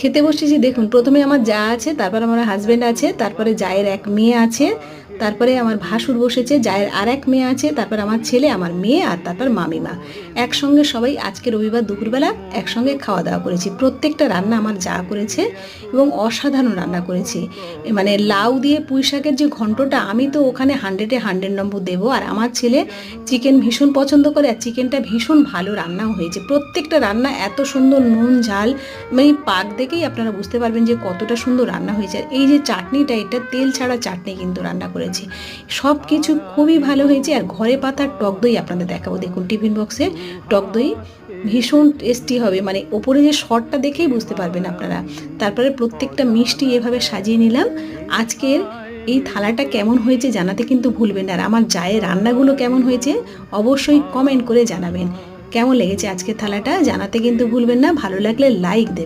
খেতে বসেছি। দেখুন, প্রথমে আমার যা আছে, তারপর আমার হাজব্যান্ড আছে, তারপরে জায়ের এক মেয়ে আছে, তারপরে আমার ভাসুর বসেছে, জায়ের আর এক মেয়ে আছে, তারপর আমার ছেলে, আমার মেয়ে, আর তারপর মামিমা। একসঙ্গে সবাই আজকে রবিবার দুপুরবেলা একসঙ্গে খাওয়া দাওয়া করেছি। প্রত্যেকটা রান্না আমার যা করেছে এবং অসাধারণ রান্না করেছি। মানে লাউ দিয়ে পুঁই শাকের যে ঘন্টটা, আমি তো ওখানে 100-এ 100 নম্বর দেবো। আর আমার ছেলে চিকেন ভীষণ পছন্দ করে, আর চিকেনটা ভীষণ ভালো রান্নাও হয়েছে। প্রত্যেকটা রান্না এত সুন্দর নুন ঝাল, মানে পাক দেখেই আপনারা বুঝতে পারবেন যে কতটা সুন্দর রান্না হয়েছে। আর এই যে চাটনিটা, এটা তেল ছাড়া চাটনি কিন্তু রান্না করেছি। সব কিছু খুবই ভালো হয়েছে। আর ঘরে পাতার টক দই আপনাদের দেখাবো। দেখুন, টিফিন বক্সে টক দই ভীষণ টেস্টি হবে, মানে ওপরে যে শটটা দেখেই বুঝতে পারবেন আপনারা। তারপরে প্রত্যেকটা মিষ্টি এভাবে সাজিয়ে নিলাম। আজকের এই থালাটা কেমন হয়েছে জানাতে কিন্তু ভুলবেন না। আর আমার জায়ের রান্নাগুলো কেমন হয়েছে অবশ্যই কমেন্ট করে জানাবেন। কেমন লেগেছে আজকের থালাটা জানাতে কিন্তু ভুলবেন না। ভালো লাগলে লাইক দেবেন।